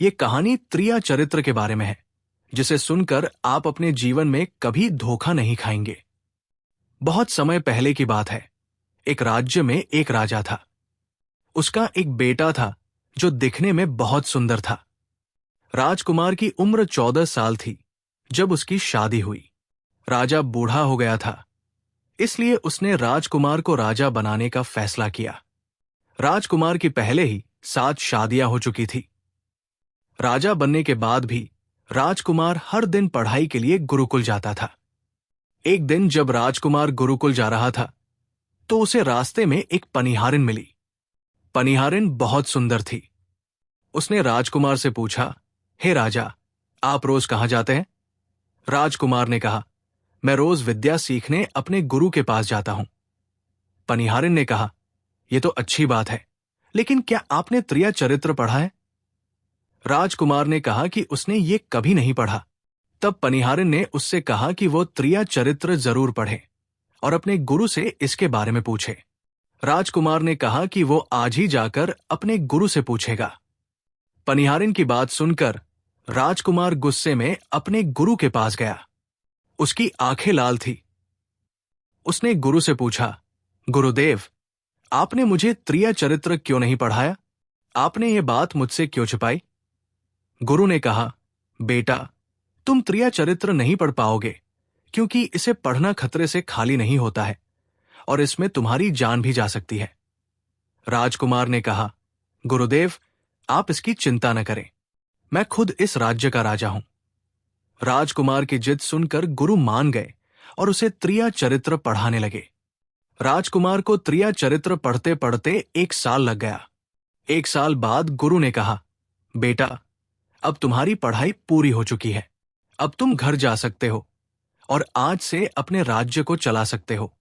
ये कहानी त्रिया चरित्र के बारे में है, जिसे सुनकर आप अपने जीवन में कभी धोखा नहीं खाएंगे। बहुत समय पहले की बात है। एक राज्य में एक राजा था। उसका एक बेटा था जो दिखने में बहुत सुंदर था। राजकुमार की उम्र 14 साल थी जब उसकी शादी हुई। राजा बूढ़ा हो गया था, इसलिए उसने राजकुमार को राजा बनाने का फैसला किया। राजकुमार की पहले ही 7 शादियां हो चुकी थी। राजा बनने के बाद भी राजकुमार हर दिन पढ़ाई के लिए गुरुकुल जाता था। एक दिन जब राजकुमार गुरुकुल जा रहा था तो उसे रास्ते में एक पनिहारिन मिली। पनिहारिन बहुत सुंदर थी। उसने राजकुमार से पूछा, हे राजा, आप रोज कहां जाते हैं? राजकुमार ने कहा, मैं रोज विद्या सीखने अपने गुरु के पास जाता हूं। पनिहारिन ने कहा, यह तो अच्छी बात है, लेकिन क्या आपने त्रिया चरित्र पढ़ा है? राजकुमार ने कहा कि उसने ये कभी नहीं पढ़ा। तब पनिहारिन ने उससे कहा कि वो त्रिया चरित्र जरूर पढ़े और अपने गुरु से इसके बारे में पूछे। राजकुमार ने कहा कि वो आज ही जाकर अपने गुरु से पूछेगा। पनिहारिन की बात सुनकर राजकुमार गुस्से में अपने गुरु के पास गया। उसकी आंखें लाल थी। उसने गुरु से पूछा, गुरुदेव, आपने मुझे त्रिया चरित्र क्यों नहीं पढ़ाया? आपने ये बात मुझसे क्यों छिपाई? गुरु ने कहा, बेटा, तुम त्रिया चरित्र नहीं पढ़ पाओगे क्योंकि इसे पढ़ना खतरे से खाली नहीं होता है और इसमें तुम्हारी जान भी जा सकती है। राजकुमार ने कहा, गुरुदेव, आप इसकी चिंता न करें, मैं खुद इस राज्य का राजा हूं। राजकुमार की जिद सुनकर गुरु मान गए और उसे त्रिया चरित्र पढ़ाने लगे। राजकुमार को त्रिया चरित्र पढ़ते पढ़ते 1 साल लग गया। 1 साल बाद गुरु ने कहा, बेटा, अब तुम्हारी पढ़ाई पूरी हो चुकी है। अब तुम घर जा सकते हो और आज से अपने राज्य को चला सकते हो।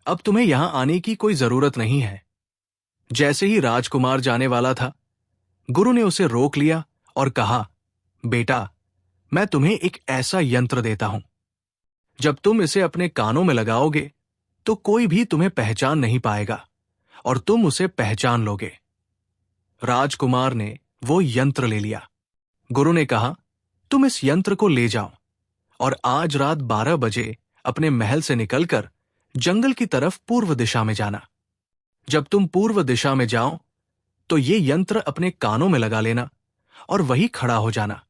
अब तुम्हें यहां आने की कोई जरूरत नहीं है। जैसे ही राजकुमार जाने वाला था, गुरु ने उसे रोक लिया और कहा, बेटा, मैं तुम्हें एक ऐसा यंत्र देता हूं। जब तुम इसे अपने कानों में लगाओगे तो कोई भी तुम्हें पहचान नहीं पाएगा और तुम उसे पहचान लोगे। राजकुमार ने वो यंत्र ले लिया। गुरु ने कहा, तुम इस यंत्र को ले जाओ और आज रात 12 बजे अपने महल से निकलकर जंगल की तरफ पूर्व दिशा में जाना। जब तुम पूर्व दिशा में जाओ तो ये यंत्र अपने कानों में लगा लेना और वहीं खड़ा हो जाना।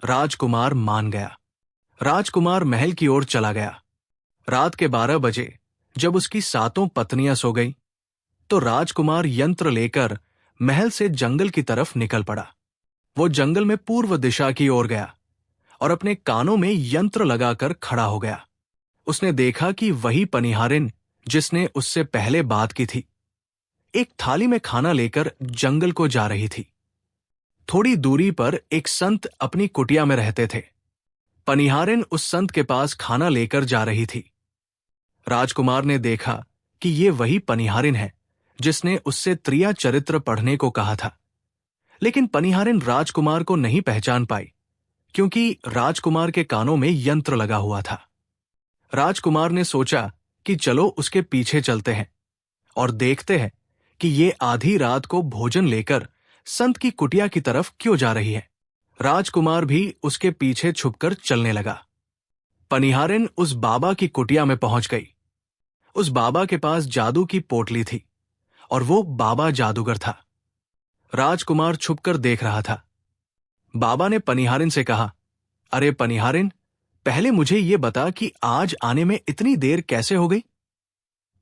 राजकुमार मान गया। राजकुमार महल की ओर चला गया। रात के 12 बजे जब उसकी 7 पत्नियां सो गई तो राजकुमार यंत्र लेकर महल से जंगल की तरफ निकल पड़ा। वो जंगल में पूर्व दिशा की ओर गया और अपने कानों में यंत्र लगाकर खड़ा हो गया। उसने देखा कि वही पनिहारिन जिसने उससे पहले बात की थी, एक थाली में खाना लेकर जंगल को जा रही थी। थोड़ी दूरी पर एक संत अपनी कुटिया में रहते थे। पनिहारिन उस संत के पास खाना लेकर जा रही थी। राजकुमार ने देखा कि ये वही पनिहारिन है जिसने उससे त्रिया चरित्र पढ़ने को कहा था, लेकिन पनिहारिन राजकुमार को नहीं पहचान पाई क्योंकि राजकुमार के कानों में यंत्र लगा हुआ था। राजकुमार ने सोचा कि चलो उसके पीछे चलते हैं और देखते हैं कि ये आधी रात को भोजन लेकर संत की कुटिया की तरफ क्यों जा रही है। राजकुमार भी उसके पीछे छुपकर चलने लगा। पनिहारिन उस बाबा की कुटिया में पहुंच गई। उस बाबा के पास जादू की पोटली थी और वो बाबा जादूगर था। राजकुमार छुपकर देख रहा था। बाबा ने पनिहारिन से कहा, अरे पनिहारिन, पहले मुझे ये बता कि आज आने में इतनी देर कैसे हो गई?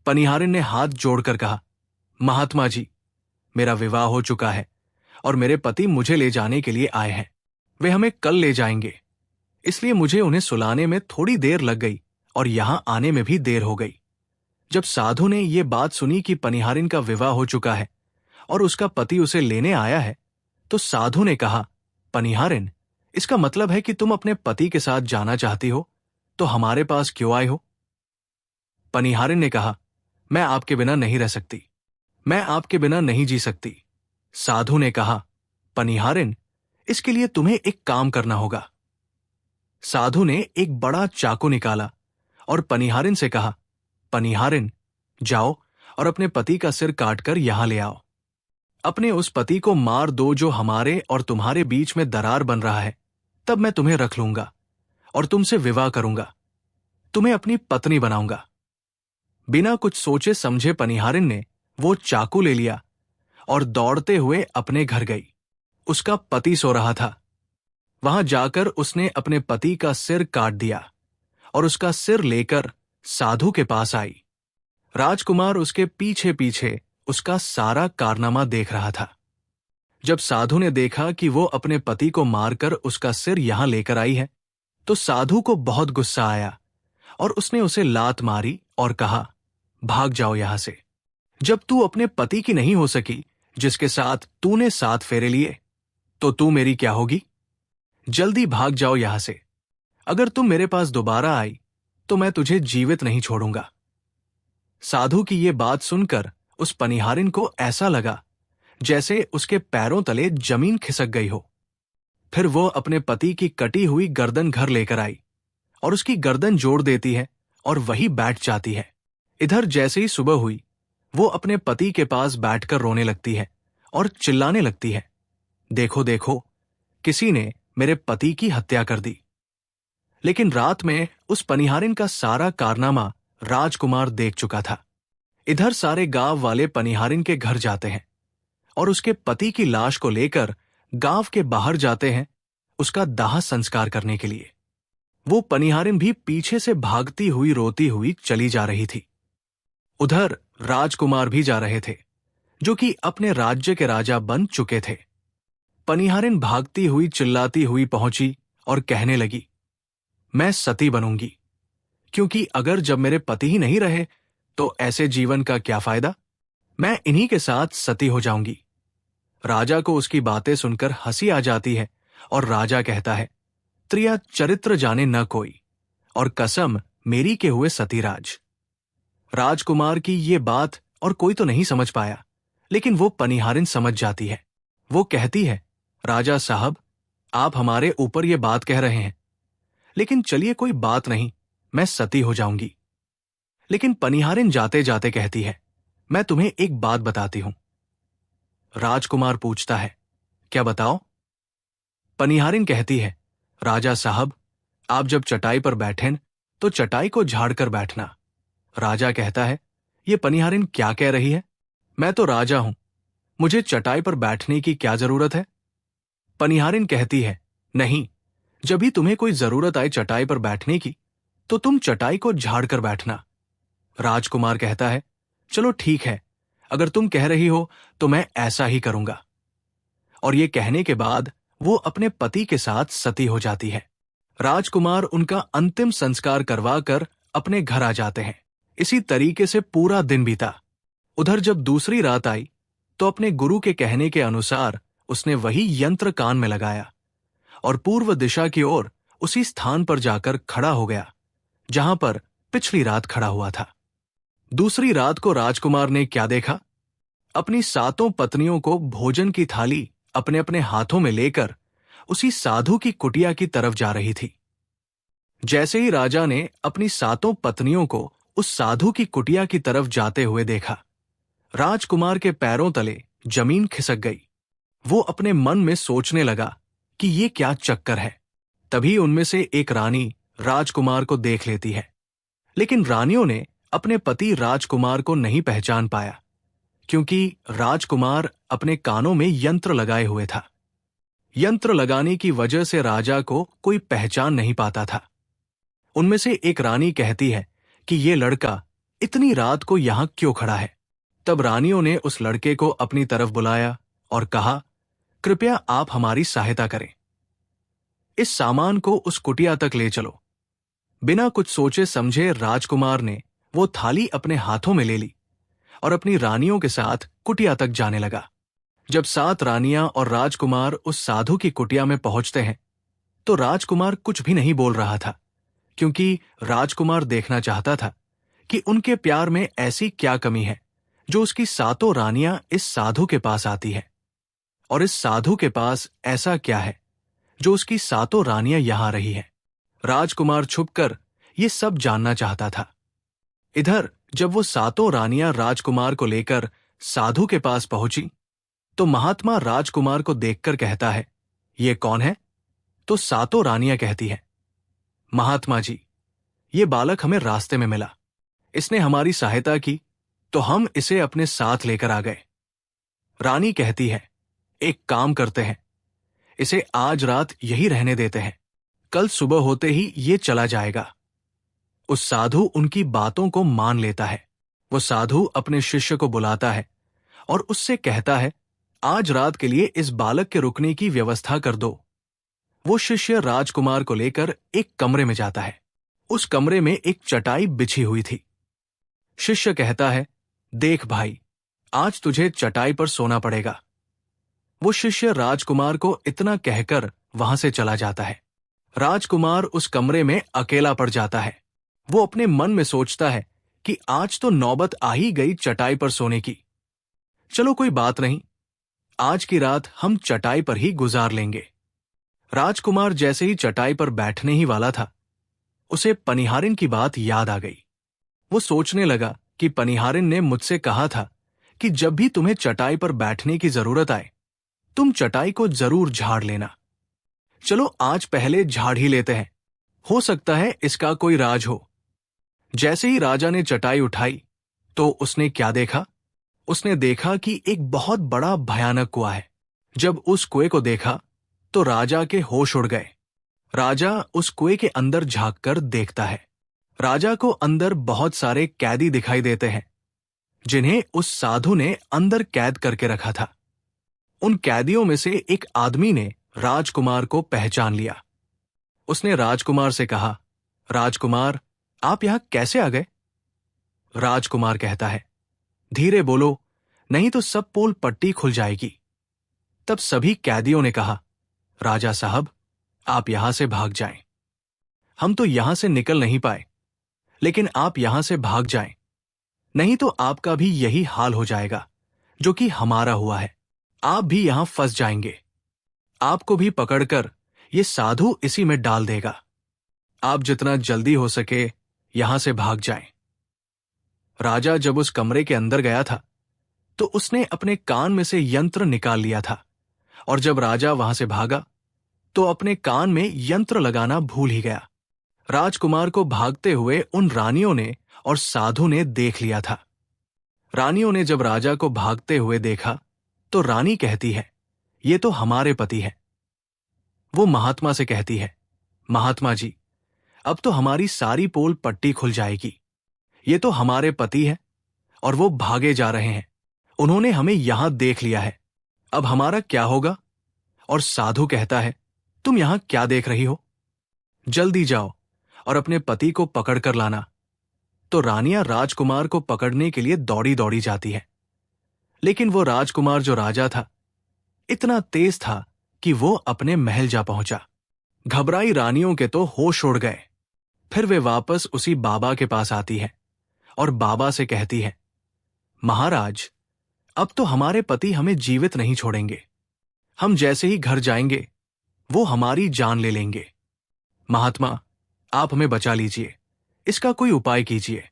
पनिहारिन ने हाथ जोड़कर कहा, महात्मा जी, मेरा विवाह हो चुका है और मेरे पति मुझे ले जाने के लिए आए हैं। वे हमें कल ले जाएंगे, इसलिए मुझे उन्हें सुलाने में थोड़ी देर लग गई और यहां आने में भी देर हो गई। जब साधु ने ये बात सुनी कि पनिहारिन का विवाह हो चुका है और उसका पति उसे लेने आया है, तो साधु ने कहा, पनिहारिन, इसका मतलब है कि तुम अपने पति के साथ जाना चाहती हो, तो हमारे पास क्यों आए हो? पनिहारिन ने कहा, मैं आपके बिना नहीं रह सकती, मैं आपके बिना नहीं जी सकती। साधु ने कहा, पनिहारिन, इसके लिए तुम्हें एक काम करना होगा। साधु ने एक बड़ा चाकू निकाला और पनिहारिन से कहा, पनिहारिन, जाओ और अपने पति का सिर काटकर यहां ले आओ। अपने उस पति को मार दो जो हमारे और तुम्हारे बीच में दरार बन रहा है, तब मैं तुम्हें रख लूंगा और तुमसे विवाह करूंगा, तुम्हें अपनी पत्नी बनाऊंगा। बिना कुछ सोचे समझे पनिहारिन ने वो चाकू ले लिया और दौड़ते हुए अपने घर गई। उसका पति सो रहा था। वहां जाकर उसने अपने पति का सिर काट दिया और उसका सिर लेकर साधु के पास आई। राजकुमार उसके पीछे पीछे उसका सारा कारनामा देख रहा था। जब साधु ने देखा कि वो अपने पति को मारकर उसका सिर यहां लेकर आई है, तो साधु को बहुत गुस्सा आया और उसने उसे लात मारी और कहा, भाग जाओ यहां से। जब तू अपने पति की नहीं हो सकी जिसके साथ तूने 7 फेरे लिए, तो तू मेरी क्या होगी? जल्दी भाग जाओ यहां से। अगर तुम मेरे पास दोबारा आई तो मैं तुझे जीवित नहीं छोड़ूंगा। साधु की ये बात सुनकर उस पनिहारिन को ऐसा लगा जैसे उसके पैरों तले जमीन खिसक गई हो। फिर वो अपने पति की कटी हुई गर्दन घर लेकर आई और उसकी गर्दन जोड़ देती है और वही बैठ जाती है। इधर जैसे ही सुबह हुई, वो अपने पति के पास बैठकर रोने लगती है और चिल्लाने लगती है, देखो देखो, किसी ने मेरे पति की हत्या कर दी। लेकिन रात में उस पनिहारिन का सारा कारनामा राजकुमार देख चुका था। इधर सारे गांव वाले पनिहारिन के घर जाते हैं और उसके पति की लाश को लेकर गांव के बाहर जाते हैं उसका दाह संस्कार करने के लिए। वो पनिहारिन भी पीछे से भागती हुई रोती हुई चली जा रही थी। उधर राजकुमार भी जा रहे थे, जो कि अपने राज्य के राजा बन चुके थे। पनिहारिन भागती हुई चिल्लाती हुई पहुंची और कहने लगी, मैं सती बनूंगी, क्योंकि अगर जब मेरे पति ही नहीं रहे तो ऐसे जीवन का क्या फायदा? मैं इन्हीं के साथ सती हो जाऊंगी। राजा को उसकी बातें सुनकर हंसी आ जाती है और राजा कहता है, त्रिया चरित्र जाने न कोई, और कसम मेरी के हुए सतीराज। राजकुमार की ये बात और कोई तो नहीं समझ पाया, लेकिन वो पनिहारिन समझ जाती है। वो कहती है, राजा साहब, आप हमारे ऊपर ये बात कह रहे हैं, लेकिन चलिए कोई बात नहीं, मैं सती हो जाऊंगी। लेकिन पनिहारिन जाते जाते कहती है, मैं तुम्हें एक बात बताती हूं। राजकुमार पूछता है, क्या बताओ? पनिहारिन कहती है, राजा साहब, आप जब चटाई पर बैठें तो चटाई को झाड़कर बैठना। राजा कहता है, ये पनिहारिन क्या कह रही है? मैं तो राजा हूं, मुझे चटाई पर बैठने की क्या जरूरत है? पनिहारिन कहती है, नहीं, जब भी तुम्हें कोई जरूरत आए चटाई पर बैठने की, तो तुम चटाई को झाड़कर बैठना। राजकुमार कहता है, चलो ठीक है, अगर तुम कह रही हो तो मैं ऐसा ही करूंगा। और ये कहने के बाद वो अपने पति के साथ सती हो जाती है। राजकुमार उनका अंतिम संस्कार करवाकर अपने घर आ जाते हैं। इसी तरीके से पूरा दिन बीता। उधर जब दूसरी रात आई तो अपने गुरु के कहने के अनुसार उसने वही यंत्र कान में लगाया और पूर्व दिशा की ओर उसी स्थान पर जाकर खड़ा हो गया जहां पर पिछली रात खड़ा हुआ था। दूसरी रात को राजकुमार ने क्या देखा? अपनी 7 पत्नियों को भोजन की थाली अपने अपने हाथों में लेकर उसी साधु की कुटिया की तरफ जा रही थी। जैसे ही राजा ने अपनी 7 पत्नियों को उस साधु की कुटिया की तरफ जाते हुए देखा, राजकुमार के पैरों तले जमीन खिसक गई। वो अपने मन में सोचने लगा कि ये क्या चक्कर है। तभी उनमें से एक रानी राजकुमार को देख लेती है, लेकिन रानियों ने अपने पति राजकुमार को नहीं पहचान पाया, क्योंकि राजकुमार अपने कानों में यंत्र लगाए हुए था। यंत्र लगाने की वजह से राजा को कोई पहचान नहीं पाता था। उनमें से एक रानी कहती है कि ये लड़का इतनी रात को यहां क्यों खड़ा है? तब रानियों ने उस लड़के को अपनी तरफ बुलाया और कहा, कृपया आप हमारी सहायता करें, इस सामान को उस कुटिया तक ले चलो। बिना कुछ सोचे समझे राजकुमार ने वो थाली अपने हाथों में ले ली और अपनी रानियों के साथ कुटिया तक जाने लगा। जब 7 रानियां और राजकुमार उस साधु की कुटिया में पहुंचते हैं तो राजकुमार कुछ भी नहीं बोल रहा था, क्योंकि राजकुमार देखना चाहता था कि उनके प्यार में ऐसी क्या कमी है जो उसकी 7 रानियां इस साधु के पास आती है, और इस साधु के पास ऐसा क्या है जो उसकी 7 रानियां यहां रही हैं। राजकुमार छुपकर ये सब जानना चाहता था। इधर जब वो 7 रानियां राजकुमार को लेकर साधु के पास पहुंची तो महात्मा राजकुमार को देखकर कहता है, ये कौन है? तो सातों रानियां कहती हैं, महात्मा जी, ये बालक हमें रास्ते में मिला। इसने हमारी सहायता की तो हम इसे अपने साथ लेकर आ गए। रानी कहती है, एक काम करते हैं, इसे आज रात यही रहने देते हैं, कल सुबह होते ही ये चला जाएगा। उस साधु उनकी बातों को मान लेता है। वो साधु अपने शिष्य को बुलाता है और उससे कहता है, आज रात के लिए इस बालक के रुकने की व्यवस्था कर दो। वो शिष्य राजकुमार को लेकर एक कमरे में जाता है। उस कमरे में एक चटाई बिछी हुई थी। शिष्य कहता है, देख भाई, आज तुझे चटाई पर सोना पड़ेगा। वो शिष्य राजकुमार को इतना कहकर वहां से चला जाता है। राजकुमार उस कमरे में अकेला पड़ जाता है। वो अपने मन में सोचता है कि आज तो नौबत आ ही गई चटाई पर सोने की। चलो कोई बात नहीं, आज की रात हम चटाई पर ही गुजार लेंगे। राजकुमार जैसे ही चटाई पर बैठने ही वाला था, उसे पनिहारिन की बात याद आ गई। वो सोचने लगा कि पनिहारिन ने मुझसे कहा था कि जब भी तुम्हें चटाई पर बैठने की जरूरत आए, तुम चटाई को जरूर झाड़ लेना। चलो आज पहले झाड़ ही लेते हैं, हो सकता है इसका कोई राज हो। जैसे ही राजा ने चटाई उठाई तो उसने क्या देखा? उसने देखा कि एक बहुत बड़ा भयानक कुआं है। जब उस कुएं को देखा तो राजा के होश उड़ गए। राजा उस कुएं के अंदर झांककर देखता है। राजा को अंदर बहुत सारे कैदी दिखाई देते हैं, जिन्हें उस साधु ने अंदर कैद करके रखा था। उन कैदियों में से एक आदमी ने राजकुमार को पहचान लिया। उसने राजकुमार से कहा, राजकुमार, आप यहां कैसे आ गए? राजकुमार कहता है, धीरे बोलो, नहीं तो सब पोल पट्टी खुल जाएगी। तब सभी कैदियों ने कहा, राजा साहब, आप यहां से भाग जाएं। हम तो यहां से निकल नहीं पाए, लेकिन आप यहां से भाग जाएं, नहीं तो आपका भी यही हाल हो जाएगा जो कि हमारा हुआ है। आप भी यहां फंस जाएंगे। आपको भी पकड़कर ये साधु इसी में डाल देगा। आप जितना जल्दी हो सके यहां से भाग जाएं। राजा जब उस कमरे के अंदर गया था तो उसने अपने कान में से यंत्र निकाल लिया था, और जब राजा वहां से भागा तो अपने कान में यंत्र लगाना भूल ही गया। राजकुमार को भागते हुए उन रानियों ने और साधु ने देख लिया था। रानियों ने जब राजा को भागते हुए देखा तो रानी कहती है, ये तो हमारे पति हैं। वो महात्मा से कहती है, महात्मा जी, अब तो हमारी सारी पोल पट्टी खुल जाएगी। ये तो हमारे पति हैं और वो भागे जा रहे हैं। उन्होंने हमें यहां देख लिया है, अब हमारा क्या होगा? और साधु कहता है, तुम यहां क्या देख रही हो? जल्दी जाओ और अपने पति को पकड़ कर लाना। तो रानियां राजकुमार को पकड़ने के लिए दौड़ी दौड़ी जाती है, लेकिन वो राजकुमार जो राजा था इतना तेज था कि वो अपने महल जा पहुंचा। घबराई रानियों के तो होश उड़ गए। फिर वे वापस उसी बाबा के पास आती है और बाबा से कहती है, महाराज, अब तो हमारे पति हमें जीवित नहीं छोड़ेंगे। हम जैसे ही घर जाएंगे वो हमारी जान ले लेंगे। महात्मा, आप हमें बचा लीजिए, इसका कोई उपाय कीजिए।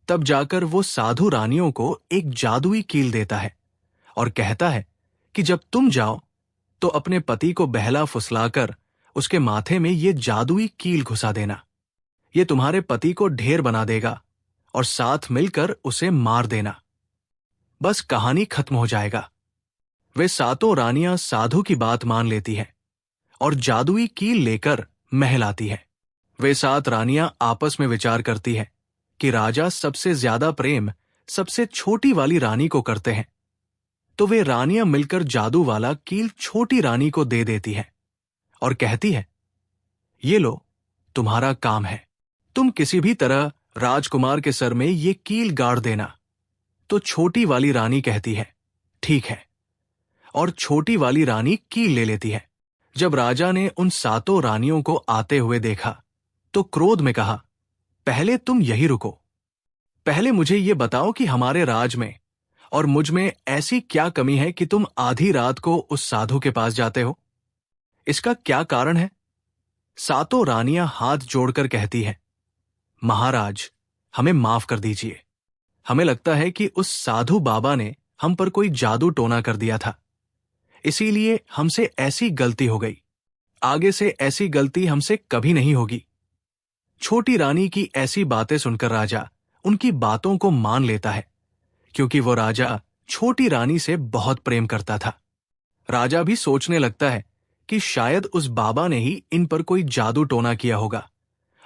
तब जाकर वो साधु रानियों को एक जादुई कील देता है और कहता है कि जब तुम जाओ तो अपने पति को बहला फुसलाकर उसके माथे में ये जादुई कील घुसा देना। ये तुम्हारे पति को ढेर बना देगा और साथ मिलकर उसे मार देना। बस कहानी खत्म हो जाएगा। वे सातों रानियां साधु की बात मान लेती हैं और जादुई कील लेकर महल आती है। वे सात रानियां आपस में विचार करती हैं कि राजा सबसे ज्यादा प्रेम सबसे छोटी वाली रानी को करते हैं, तो वे रानियां मिलकर जादू वाला कील छोटी रानी को दे देती हैं और कहती है, ये लो, तुम्हारा काम है। तुम किसी भी तरह राजकुमार के सर में ये कील गाड़ देना। तो छोटी वाली रानी कहती है, ठीक है, और छोटी वाली रानी कील ले लेती है। जब राजा ने उन सातों रानियों को आते हुए देखा तो क्रोध में कहा, पहले तुम यही रुको। पहले मुझे ये बताओ कि हमारे राज में और मुझ में ऐसी क्या कमी है कि तुम आधी रात को उस साधु के पास जाते हो? इसका क्या कारण है? सातों रानियां हाथ जोड़कर कहती हैं, महाराज, हमें माफ कर दीजिए। हमें लगता है कि उस साधु बाबा ने हम पर कोई जादू टोना कर दिया था। इसीलिए हमसे ऐसी गलती हो गई। आगे से ऐसी गलती हमसे कभी नहीं होगी। छोटी रानी की ऐसी बातें सुनकर राजा उनकी बातों को मान लेता है, क्योंकि वो राजा छोटी रानी से बहुत प्रेम करता था। राजा भी सोचने लगता है कि शायद उस बाबा ने ही इन पर कोई जादू टोना किया होगा,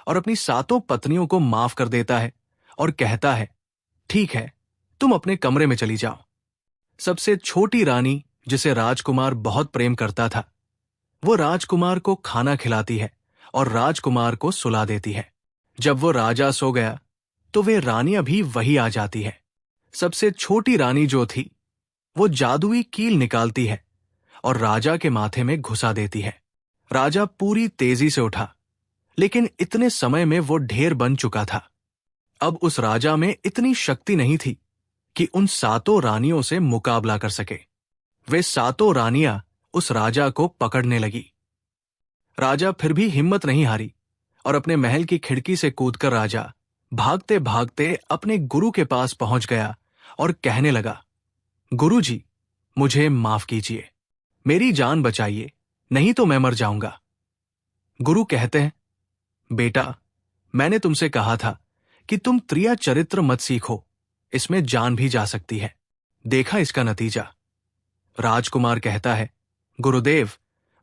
और अपनी सातों पत्नियों को माफ कर देता है और कहता है, ठीक है, तुम अपने कमरे में चली जाओ। सबसे छोटी रानी, जिसे राजकुमार बहुत प्रेम करता था, वो राजकुमार को खाना खिलाती है और राजकुमार को सुला देती है। जब वो राजा सो गया तो वे रानियां भी वही आ जाती है। सबसे छोटी रानी जो थी, वो जादुई कील निकालती है और राजा के माथे में घुसा देती है। राजा पूरी तेजी से उठा, लेकिन इतने समय में वो ढेर बन चुका था। अब उस राजा में इतनी शक्ति नहीं थी कि उन सातों रानियों से मुकाबला कर सके। वे सातों रानियां उस राजा को पकड़ने लगी। राजा फिर भी हिम्मत नहीं हारी और अपने महल की खिड़की से कूदकर राजा भागते भागते अपने गुरु के पास पहुंच गया और कहने लगा, गुरुजी, मुझे माफ कीजिए, मेरी जान बचाइए, नहीं तो मैं मर जाऊंगा। गुरु कहते हैं, बेटा, मैंने तुमसे कहा था कि तुम त्रिया चरित्र मत सीखो, इसमें जान भी जा सकती है। देखा इसका नतीजा। राजकुमार कहता है, गुरुदेव,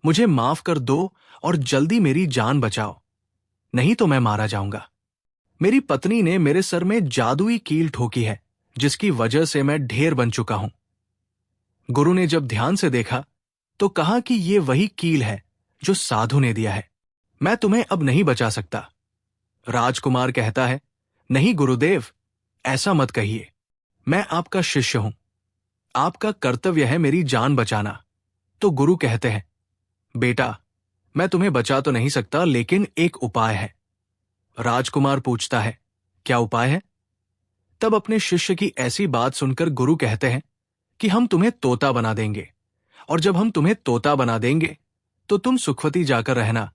मुझे माफ कर दो और जल्दी मेरी जान बचाओ, नहीं तो मैं मारा जाऊंगा। मेरी पत्नी ने मेरे सर में जादुई कील ठोकी है, जिसकी वजह से मैं ढेर बन चुका हूं। गुरु ने जब ध्यान से देखा तो कहा कि ये वही कील है जो साधु ने दिया है, मैं तुम्हें अब नहीं बचा सकता। राजकुमार कहता है, नहीं गुरुदेव, ऐसा मत कहिए, मैं आपका शिष्य हूं, आपका कर्तव्य है मेरी जान बचाना। तो गुरु कहते हैं, बेटा, मैं तुम्हें बचा तो नहीं सकता, लेकिन एक उपाय है। राजकुमार पूछता है, क्या उपाय है? तब अपने शिष्य की ऐसी बात सुनकर गुरु कहते हैं कि हम तुम्हें तोता बना देंगे, और जब हम तुम्हें तोता बना देंगे तो तुम सुखवती जाकर रहना,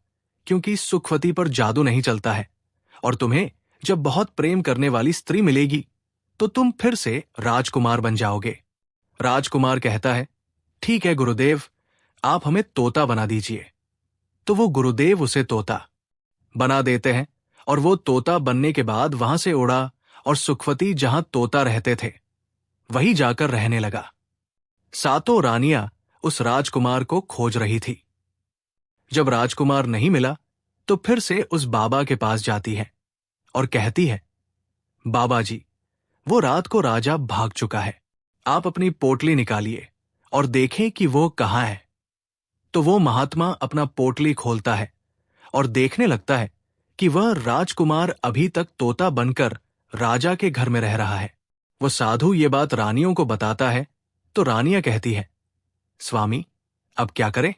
क्योंकि सुखवती पर जादू नहीं चलता है, और तुम्हें जब बहुत प्रेम करने वाली स्त्री मिलेगी तो तुम फिर से राजकुमार बन जाओगे। राजकुमार कहता है, ठीक है गुरुदेव, आप हमें तोता बना दीजिए। तो वो गुरुदेव उसे तोता बना देते हैं, और वो तोता बनने के बाद वहां से उड़ा और सुखवती जहां तोता रहते थे वहीं जाकर रहने लगा। सातों रानियां उस राजकुमार को खोज रही थी। जब राजकुमार नहीं मिला तो फिर से उस बाबा के पास जाती है और कहती है, बाबा जी, वो रात को राजा भाग चुका है, आप अपनी पोटली निकालिए और देखें कि वो कहाँ है। तो वो महात्मा अपना पोटली खोलता है और देखने लगता है कि वह राजकुमार अभी तक तोता बनकर राजा के घर में रह रहा है। वो साधु ये बात रानियों को बताता है तो रानियां कहती है, स्वामी, अब क्या करें?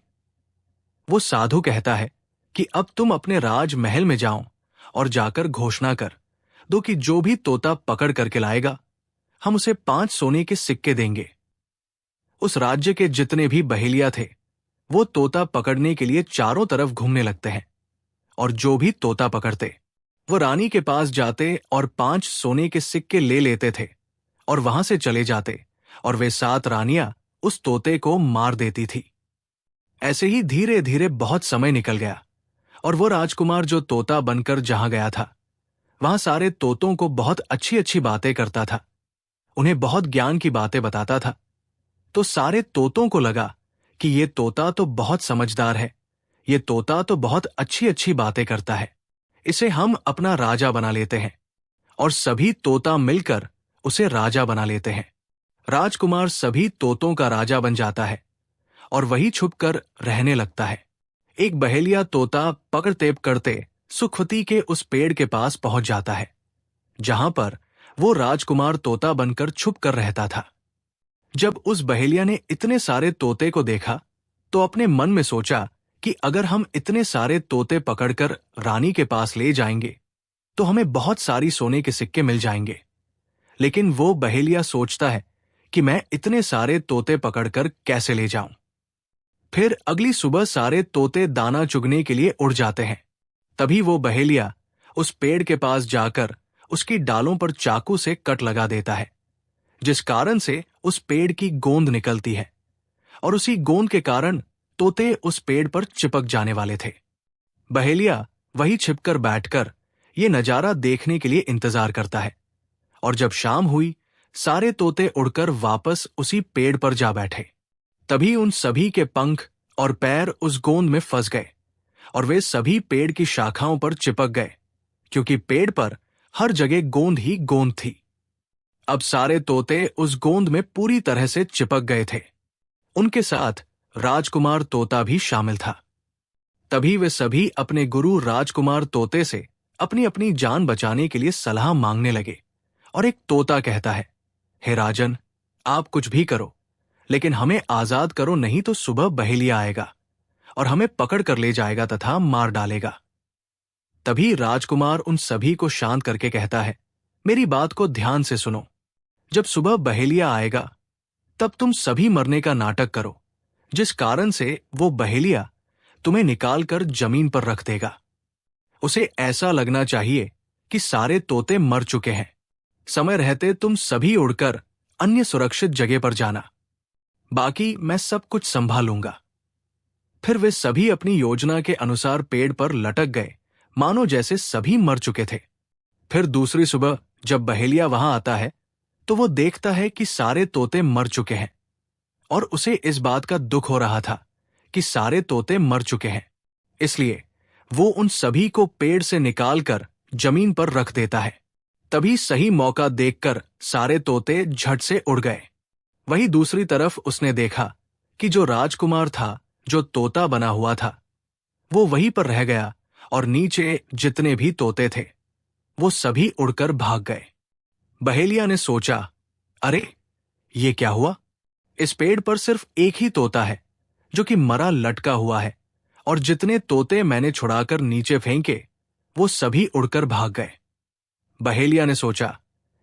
वो साधु कहता है कि अब तुम अपने राजमहल में जाओ और जाकर घोषणा कर दो कि जो भी तोता पकड़ करके लाएगा, हम उसे 5 सोने के सिक्के देंगे। उस राज्य के जितने भी बहेलिया थे, वो तोता पकड़ने के लिए चारों तरफ घूमने लगते हैं, और जो भी तोता पकड़ते वो रानी के पास जाते और 5 सोने के सिक्के ले लेते थे और वहां से चले जाते, और वे 7 रानियां उस तोते को मार देती थी। ऐसे ही धीरे धीरे बहुत समय निकल गया, और वो राजकुमार जो तोता बनकर जहां गया था, वहां सारे तोतों को बहुत अच्छी अच्छी बातें करता था, उन्हें बहुत ज्ञान की बातें बताता था। तो सारे तोतों को लगा कि ये तोता तो बहुत समझदार है, ये तोता तो बहुत अच्छी अच्छी बातें करता है, इसे हम अपना राजा बना लेते हैं। और सभी तोता मिलकर उसे राजा बना लेते हैं। राजकुमार सभी तोतों का राजा बन जाता है और वही छुपकर रहने लगता है। एक बहेलिया तोता पकड़ते पकड़ते सुखवती के उस पेड़ के पास पहुंच जाता है, जहां पर वो राजकुमार तोता बनकर छुप कर रहता था। जब उस बहेलिया ने इतने सारे तोते को देखा तो अपने मन में सोचा कि अगर हम इतने सारे तोते पकड़कर रानी के पास ले जाएंगे तो हमें बहुत सारी सोने के सिक्के मिल जाएंगे। लेकिन वो बहेलिया सोचता है कि मैं इतने सारे तोते पकड़कर कैसे ले जाऊं। फिर अगली सुबह सारे तोते दाना चुगने के लिए उड़ जाते हैं। तभी वो बहेलिया उस पेड़ के पास जाकर उसकी डालों पर चाकू से कट लगा देता है, जिस कारण से उस पेड़ की गोंद निकलती है और उसी गोंद के कारण तोते उस पेड़ पर चिपक जाने वाले थे। बहेलिया वही छिपकर बैठकर ये नजारा देखने के लिए इंतजार करता है, और जब शाम हुई सारे तोते उड़कर वापस उसी पेड़ पर जा बैठे। तभी उन सभी के पंख और पैर उस गोंद में फंस गए और वे सभी पेड़ की शाखाओं पर चिपक गए, क्योंकि पेड़ पर हर जगह गोंद ही गोंद थी। अब सारे तोते उस गोंद में पूरी तरह से चिपक गए थे। उनके साथ राजकुमार तोता भी शामिल था। तभी वे सभी अपने गुरु राजकुमार तोते से अपनी अपनी जान बचाने के लिए सलाह मांगने लगे। और एक तोता कहता है, हे राजन, आप कुछ भी करो, लेकिन हमें आजाद करो, नहीं तो सुबह बहेलिया आएगा और हमें पकड़ कर ले जाएगा तथा मार डालेगा। तभी राजकुमार उन सभी को शांत करके कहता है, मेरी बात को ध्यान से सुनो। जब सुबह बहेलिया आएगा तब तुम सभी मरने का नाटक करो, जिस कारण से वो बहेलिया तुम्हें निकालकर जमीन पर रख देगा। उसे ऐसा लगना चाहिए कि सारे तोते मर चुके हैं। समय रहते तुम सभी उड़कर अन्य सुरक्षित जगह पर जाना, बाकी मैं सब कुछ संभालूंगा। फिर वे सभी अपनी योजना के अनुसार पेड़ पर लटक गए, मानो जैसे सभी मर चुके थे। फिर दूसरी सुबह जब बहेलिया वहां आता है तो वो देखता है कि सारे तोते मर चुके हैं, और उसे इस बात का दुख हो रहा था कि सारे तोते मर चुके हैं। इसलिए वो उन सभी को पेड़ से निकालकर जमीन पर रख देता है। तभी सही मौका देखकर सारे तोते झट से उड़ गए। वही दूसरी तरफ उसने देखा कि जो राजकुमार था, जो तोता बना हुआ था, वो वहीं पर रह गया, और नीचे जितने भी तोते थे वो सभी उड़कर भाग गए। बहेलिया ने सोचा, अरे ये क्या हुआ? इस पेड़ पर सिर्फ एक ही तोता है जो कि मरा लटका हुआ है, और जितने तोते मैंने छुड़ाकर नीचे फेंके वो सभी उड़कर भाग गए। बहेलिया ने सोचा,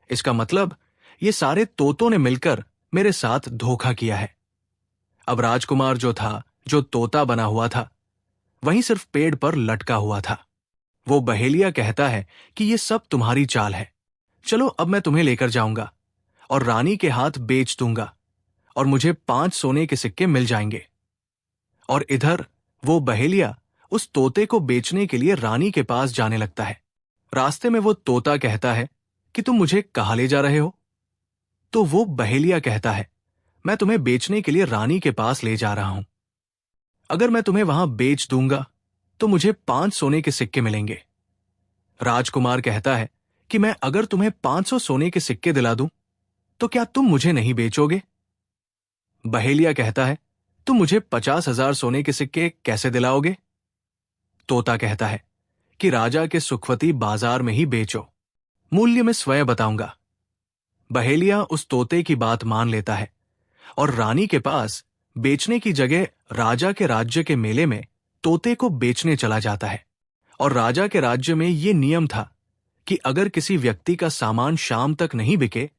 इसका मतलब ये सारे तोतों ने मिलकर मेरे साथ धोखा किया है। अब राजकुमार जो था, जो तोता बना हुआ था, वहीं सिर्फ पेड़ पर लटका हुआ था। वो बहेलिया कहता है कि ये सब तुम्हारी चाल है। चलो अब मैं तुम्हें लेकर जाऊंगा और रानी के हाथ बेच दूंगा, और मुझे 5 सोने के सिक्के मिल जाएंगे। और इधर वो बहेलिया उस तोते को बेचने के लिए रानी के पास जाने लगता है। रास्ते में वो तोता कहता है कि तुम मुझे कहाँ ले जा रहे हो? तो वो बहेलिया कहता है, मैं तुम्हें बेचने के लिए रानी के पास ले जा रहा हूं। अगर मैं तुम्हें वहां बेच दूंगा तो मुझे 5 सोने के सिक्के मिलेंगे। राजकुमार कहता है कि मैं अगर तुम्हें 500 सोने के सिक्के दिला दूं तो क्या तुम मुझे नहीं बेचोगे? बहेलिया कहता है, तुम मुझे 50,000 सोने के सिक्के कैसे दिलाओगे? तोता कहता है कि राजा के सुखवती बाजार में ही बेचो, मूल्य मैं स्वयं बताऊंगा। बहेलिया उस तोते की बात मान लेता है और रानी के पास बेचने की जगह राजा के राज्य के मेले में तोते को बेचने चला जाता है। और राजा के राज्य में ये नियम था कि अगर किसी व्यक्ति का सामान शाम तक नहीं बिके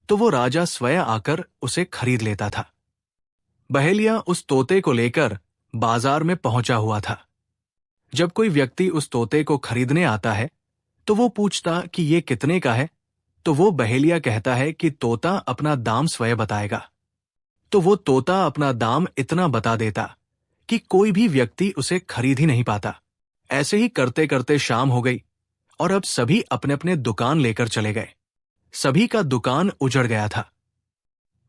तो वो राजा स्वयं आकर उसे खरीद लेता था। बहेलिया उस तोते को लेकर बाजार में पहुंचा हुआ था। जब कोई व्यक्ति उस तोते को खरीदने आता है तो वो पूछता कि ये कितने का है, तो वो बहेलिया कहता है कि तोता अपना दाम स्वयं बताएगा। तो वो तोता अपना दाम इतना बता देता कि कोई भी व्यक्ति उसे खरीद ही नहीं पाता। ऐसे ही करते करते शाम हो गई और अब सभी अपने अपने दुकान लेकर चले गए। सभी का दुकान उजड़ गया था।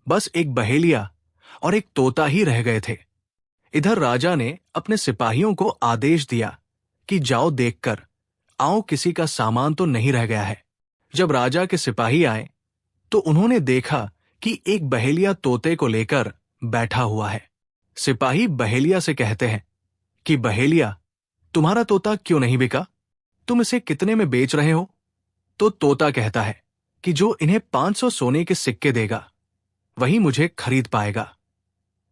बस एक बहेलिया और एक तोता ही रह गए थे। इधर राजा ने अपने सिपाहियों को आदेश दिया कि जाओ देखकर आओ, किसी का सामान तो नहीं रह गया है। जब राजा के सिपाही आए तो उन्होंने देखा कि एक बहेलिया तोते को लेकर बैठा हुआ है। सिपाही बहेलिया से कहते हैं कि बहेलिया, तुम्हारा तोता क्यों नहीं बिका? तुम इसे कितने में बेच रहे हो? तो तोता कहता है कि जो इन्हें 500 सोने के सिक्के देगा वही मुझे खरीद पाएगा।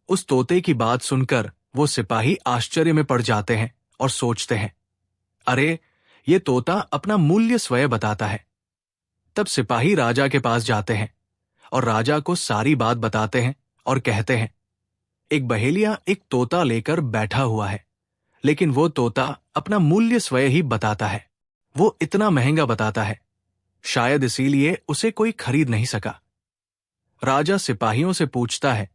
उस तोते की बात सुनकर वो सिपाही आश्चर्य में पड़ जाते हैं और सोचते हैं, अरे ये तोता अपना मूल्य स्वयं बताता है। तब सिपाही राजा के पास जाते हैं और राजा को सारी बात बताते हैं और कहते हैं, एक बहेलिया एक तोता लेकर बैठा हुआ है, लेकिन वो तोता अपना मूल्य स्वयं ही बताता है। वो इतना महंगा बताता है, शायद इसीलिए उसे कोई खरीद नहीं सका। राजा सिपाहियों से पूछता है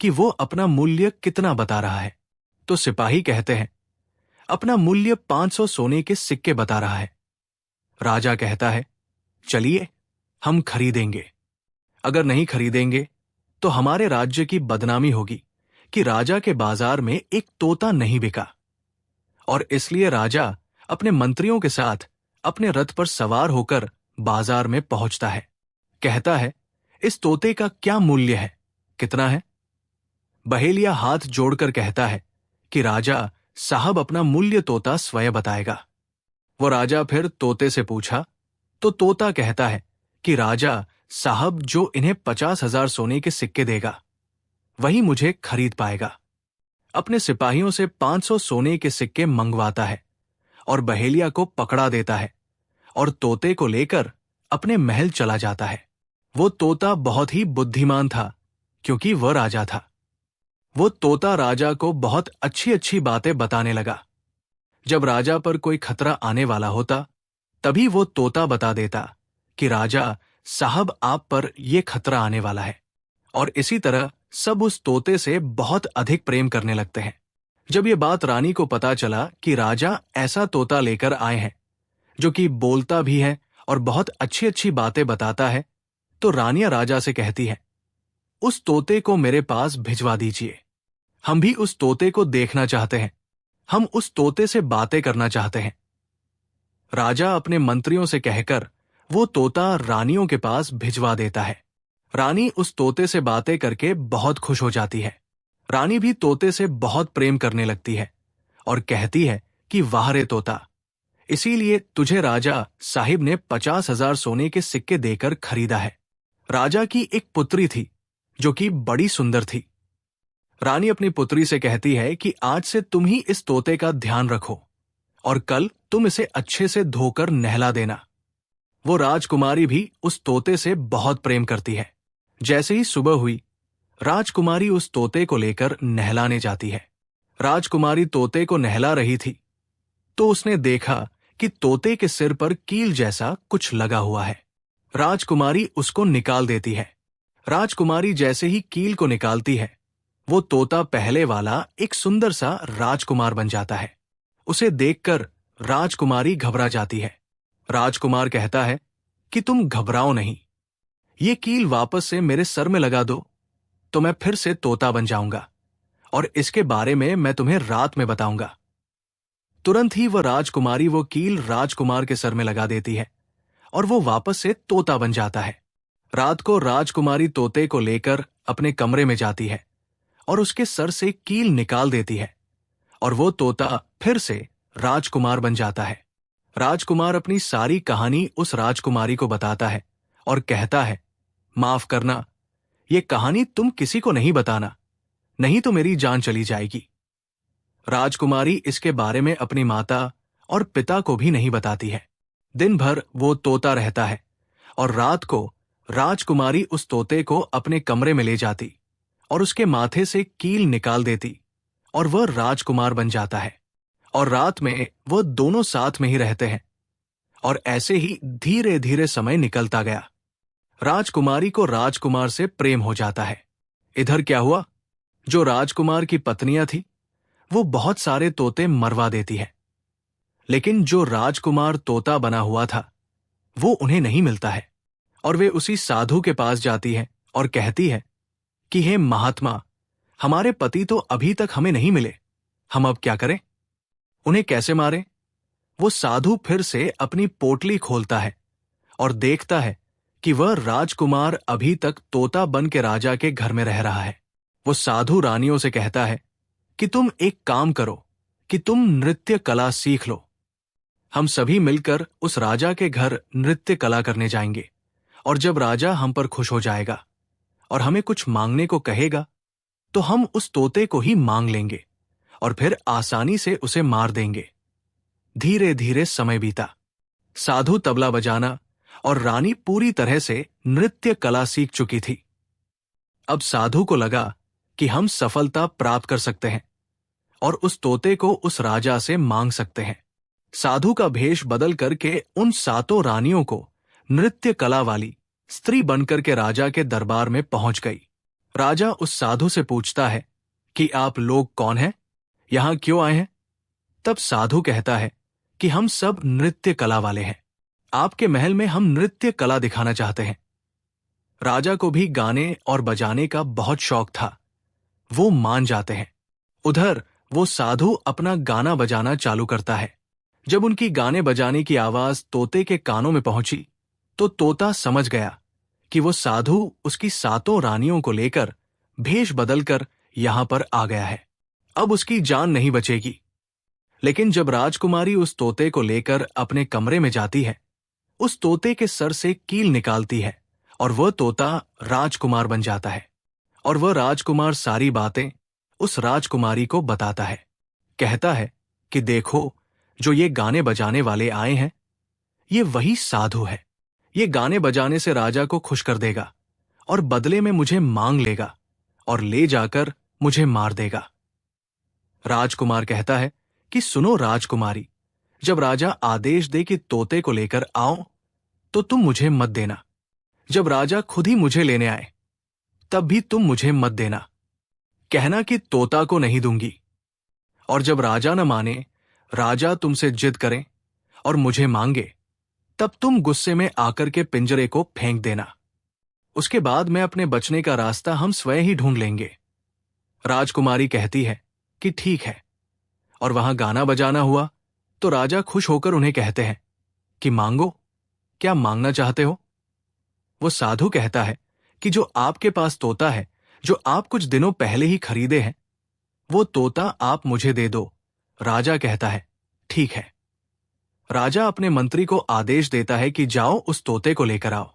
कि वो अपना मूल्य कितना बता रहा है। तो सिपाही कहते हैं, अपना मूल्य 500 सोने के सिक्के बता रहा है। राजा कहता है, चलिए हम खरीदेंगे। अगर नहीं खरीदेंगे तो हमारे राज्य की बदनामी होगी कि राजा के बाजार में एक तोता नहीं बिका। और इसलिए राजा अपने मंत्रियों के साथ अपने रथ पर सवार होकर बाजार में पहुंचता है। कहता है, इस तोते का क्या मूल्य है, कितना है? बहेलिया हाथ जोड़कर कहता है कि राजा साहब, अपना मूल्य तोता स्वयं बताएगा। वो राजा फिर तोते से पूछा तो तोता कहता है कि राजा साहब, जो इन्हें 50,000 सोने के सिक्के देगा वही मुझे खरीद पाएगा। अपने सिपाहियों से 500 सोने के सिक्के मंगवाता है और बहेलिया को पकड़ा देता है और तोते को लेकर अपने महल चला जाता है। वो तोता बहुत ही बुद्धिमान था क्योंकि वह राजा था। वो तोता राजा को बहुत अच्छी अच्छी बातें बताने लगा। जब राजा पर कोई खतरा आने वाला होता तभी वो तोता बता देता कि राजा साहब, आप पर यह खतरा आने वाला है। और इसी तरह सब उस तोते से बहुत अधिक प्रेम करने लगते हैं। जब ये बात रानी को पता चला कि राजा ऐसा तोता लेकर आए हैं जो कि बोलता भी है और बहुत अच्छी अच्छी बातें बताता है, तो रानियां राजा से कहती हैं, उस तोते को मेरे पास भिजवा दीजिए। हम भी उस तोते को देखना चाहते हैं, हम उस तोते से बातें करना चाहते हैं। राजा अपने मंत्रियों से कहकर वो तोता रानियों के पास भिजवा देता है। रानी उस तोते से बातें करके बहुत खुश हो जाती है। रानी भी तोते से बहुत प्रेम करने लगती है और कहती है कि वाह रे तोता, इसीलिए तुझे राजा साहिब ने 50,000 सोने के सिक्के देकर खरीदा है। राजा की एक पुत्री थी जो कि बड़ी सुंदर थी। रानी अपनी पुत्री से कहती है कि आज से तुम ही इस तोते का ध्यान रखो और कल तुम इसे अच्छे से धोकर नहला देना। वो राजकुमारी भी उस तोते से बहुत प्रेम करती है। जैसे ही सुबह हुई, राजकुमारी उस तोते को लेकर नहलाने जाती है। राजकुमारी तोते को नहला रही थी तो उसने देखा कि तोते के सिर पर कील जैसा कुछ लगा हुआ है। राजकुमारी उसको निकाल देती है। राजकुमारी जैसे ही कील को निकालती है, वो तोता पहले वाला एक सुंदर सा राजकुमार बन जाता है। उसे देखकर राजकुमारी घबरा जाती है। राजकुमार कहता है कि तुम घबराओ नहीं, ये कील वापस से मेरे सर में लगा दो तो मैं फिर से तोता बन जाऊंगा और इसके बारे में मैं तुम्हें रात में बताऊंगा। तुरंत ही वह राजकुमारी वो कील राजकुमार के सर में लगा देती है और वो वापस से तोता बन जाता है। रात को राजकुमारी तोते को लेकर अपने कमरे में जाती है और उसके सर से कील निकाल देती है और वो तोता फिर से राजकुमार बन जाता है। राजकुमार अपनी सारी कहानी उस राजकुमारी को बताता है और कहता है, माफ करना, ये कहानी तुम किसी को नहीं बताना, नहीं तो मेरी जान चली जाएगी। राजकुमारी इसके बारे में अपनी माता और पिता को भी नहीं बताती है। दिन भर वो तोता रहता है और रात को राजकुमारी उस तोते को अपने कमरे में ले जाती और उसके माथे से कील निकाल देती और वह राजकुमार बन जाता है। और रात में वो दोनों साथ में ही रहते हैं और ऐसे ही धीरे धीरे समय निकलता गया। राजकुमारी को राजकुमार से प्रेम हो जाता है। इधर क्या हुआ, जो राजकुमार की पत्नियां थी वो बहुत सारे तोते मरवा देती है, लेकिन जो राजकुमार तोता बना हुआ था वो उन्हें नहीं मिलता है और वे उसी साधु के पास जाती है और कहती है कि हे महात्मा, हमारे पति तो अभी तक हमें नहीं मिले, हम अब क्या करें, उन्हें कैसे मारें? वो साधु फिर से अपनी पोटली खोलता है और देखता है कि वह राजकुमार अभी तक तोता बन के राजा के घर में रह रहा है। वो साधु रानियों से कहता है कि तुम एक काम करो कि तुम नृत्य कला सीख लो। हम सभी मिलकर उस राजा के घर नृत्य कला करने जाएंगे और जब राजा हम पर खुश हो जाएगा और हमें कुछ मांगने को कहेगा तो हम उस तोते को ही मांग लेंगे और फिर आसानी से उसे मार देंगे। धीरे धीरे समय बीता। साधु तबला बजाना और रानी पूरी तरह से नृत्य कला सीख चुकी थी। अब साधु को लगा कि हम सफलता प्राप्त कर सकते हैं और उस तोते को उस राजा से मांग सकते हैं। साधु का भेष बदल करके उन सातों रानियों को नृत्य कला वाली स्त्री बनकर के राजा के दरबार में पहुंच गई। राजा उस साधु से पूछता है कि आप लोग कौन हैं, यहां क्यों आए हैं? तब साधु कहता है कि हम सब नृत्य कला वाले हैं, आपके महल में हम नृत्य कला दिखाना चाहते हैं। राजा को भी गाने और बजाने का बहुत शौक था, वो मान जाते हैं। उधर वो साधु अपना गाना बजाना चालू करता है। जब उनकी गाने बजाने की आवाज तोते के कानों में पहुंची तो तोता समझ गया कि वो साधु उसकी 7 रानियों को लेकर भेष बदलकर यहां पर आ गया है। अब उसकी जान नहीं बचेगी। लेकिन जब राजकुमारी उस तोते को लेकर अपने कमरे में जाती है, उस तोते के सर से कील निकालती है और वह तोता राजकुमार बन जाता है। और वह राजकुमार सारी बातें उस राजकुमारी को बताता है। कहता है कि देखो, जो ये गाने बजाने वाले आए हैं, ये वही साधु है। ये गाने बजाने से राजा को खुश कर देगा और बदले में मुझे मांग लेगा और ले जाकर मुझे मार देगा। राजकुमार कहता है कि सुनो राजकुमारी, जब राजा आदेश दे कि तोते को लेकर आओ तो तुम मुझे मत देना। जब राजा खुद ही मुझे लेने आए तब भी तुम मुझे मत देना। कहना कि तोता को नहीं दूंगी। और जब राजा न माने, राजा तुमसे जिद करें और मुझे मांगे, तब तुम गुस्से में आकर के पिंजरे को फेंक देना। उसके बाद मैं अपने बचने का रास्ता हम स्वयं ही ढूंढ लेंगे। राजकुमारी कहती है कि ठीक है। और वहां गाना बजाना हुआ तो राजा खुश होकर उन्हें कहते हैं कि मांगो, क्या मांगना चाहते हो? वो साधु कहता है कि जो आपके पास तोता है, जो आप कुछ दिनों पहले ही खरीदे हैं, वो तोता आप मुझे दे दो। राजा कहता है ठीक है। राजा अपने मंत्री को आदेश देता है कि जाओ उस तोते को लेकर आओ।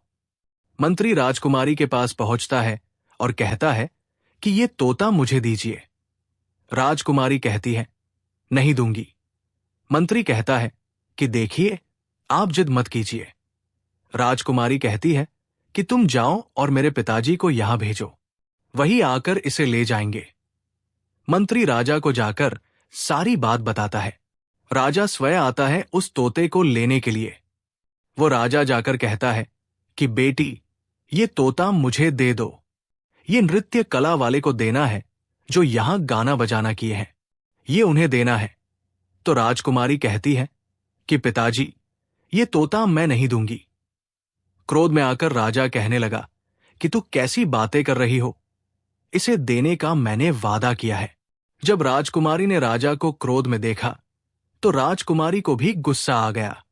मंत्री राजकुमारी के पास पहुंचता है और कहता है कि ये तोता मुझे दीजिए। राजकुमारी कहती है नहीं दूंगी। मंत्री कहता है कि देखिए, आप जिद मत कीजिए। राजकुमारी कहती है कि तुम जाओ और मेरे पिताजी को यहां भेजो, वही आकर इसे ले जाएंगे। मंत्री राजा को जाकर सारी बात बताता है। राजा स्वयं आता है उस तोते को लेने के लिए। वो राजा जाकर कहता है कि बेटी, ये तोता मुझे दे दो। ये नृत्य कला वाले को देना है जो यहां गाना बजाना किए हैं, ये उन्हें देना है। तो राजकुमारी कहती है कि पिताजी, ये तोता मैं नहीं दूंगी। क्रोध में आकर राजा कहने लगा कि तू कैसी बातें कर रही हो, इसे देने का मैंने वादा किया है। जब राजकुमारी ने राजा को क्रोध में देखा तो राजकुमारी को भी गुस्सा आ गया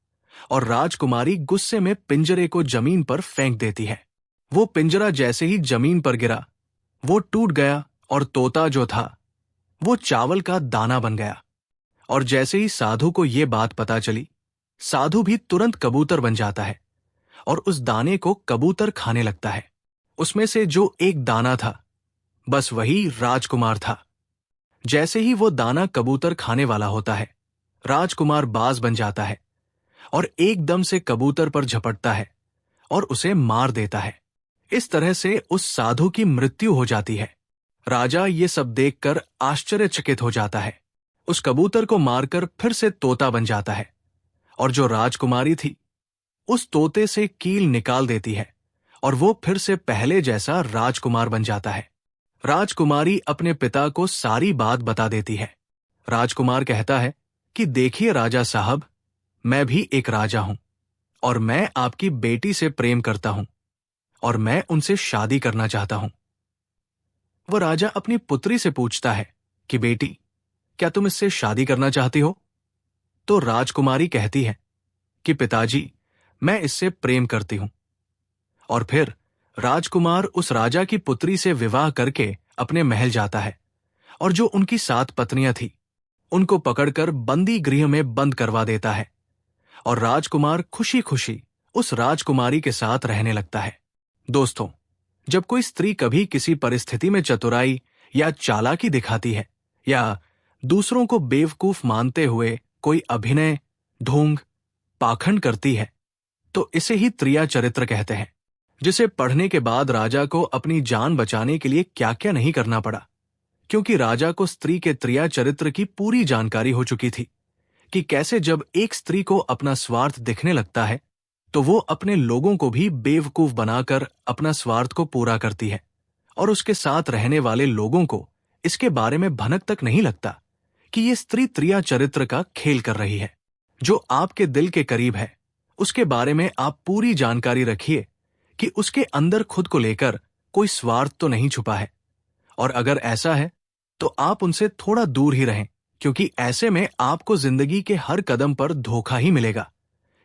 और राजकुमारी गुस्से में पिंजरे को जमीन पर फेंक देती है। वो पिंजरा जैसे ही जमीन पर गिरा, वो टूट गया और तोता जो था वो चावल का दाना बन गया। और जैसे ही साधु को ये बात पता चली, साधु भी तुरंत कबूतर बन जाता है और उस दाने को कबूतर खाने लगता है। उसमें से जो एक दाना था, बस वही राजकुमार था। जैसे ही वो दाना कबूतर खाने वाला होता है, राजकुमार बाज बन जाता है और एकदम से कबूतर पर झपटता है और उसे मार देता है। इस तरह से उस साधु की मृत्यु हो जाती है। राजा ये सब देखकर आश्चर्यचकित हो जाता है। उस कबूतर को मारकर फिर से तोता बन जाता है और जो राजकुमारी थी, उस तोते से कील निकाल देती है और वो फिर से पहले जैसा राजकुमार बन जाता है। राजकुमारी अपने पिता को सारी बात बता देती है। राजकुमार कहता है कि देखिए राजा साहब, मैं भी एक राजा हूं और मैं आपकी बेटी से प्रेम करता हूं और मैं उनसे शादी करना चाहता हूं। वह राजा अपनी पुत्री से पूछता है कि बेटी, क्या तुम इससे शादी करना चाहती हो? तो राजकुमारी कहती है कि पिताजी, मैं इससे प्रेम करती हूं। और फिर राजकुमार उस राजा की पुत्री से विवाह करके अपने महल जाता है और जो उनकी 7 पत्नियां थी, उनको पकड़कर बंदी गृह में बंद करवा देता है और राजकुमार खुशी खुशी उस राजकुमारी के साथ रहने लगता है। दोस्तों, जब कोई स्त्री कभी किसी परिस्थिति में चतुराई या चालाकी दिखाती है या दूसरों को बेवकूफ मानते हुए कोई अभिनय, ढोंग, पाखंड करती है, तो इसे ही त्रिया चरित्र कहते हैं, जिसे पढ़ने के बाद राजा को अपनी जान बचाने के लिए क्या क्या नहीं करना पड़ा, क्योंकि राजा को स्त्री के त्रिया चरित्र की पूरी जानकारी हो चुकी थी कि कैसे जब एक स्त्री को अपना स्वार्थ दिखने लगता है तो वो अपने लोगों को भी बेवकूफ बनाकर अपना स्वार्थ को पूरा करती है और उसके साथ रहने वाले लोगों को इसके बारे में भनक तक नहीं लगता कि ये स्त्री त्रिया चरित्र का खेल कर रही है। जो आपके दिल के करीब है उसके बारे में आप पूरी जानकारी रखिए कि उसके अंदर खुद को लेकर कोई स्वार्थ तो नहीं छुपा है, और अगर ऐसा है तो आप उनसे थोड़ा दूर ही रहें, क्योंकि ऐसे में आपको जिंदगी के हर कदम पर धोखा ही मिलेगा।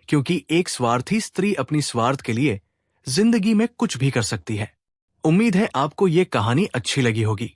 क्योंकि एक स्वार्थी स्त्री अपनी स्वार्थ के लिए जिंदगी में कुछ भी कर सकती है। उम्मीद है आपको ये कहानी अच्छी लगी होगी।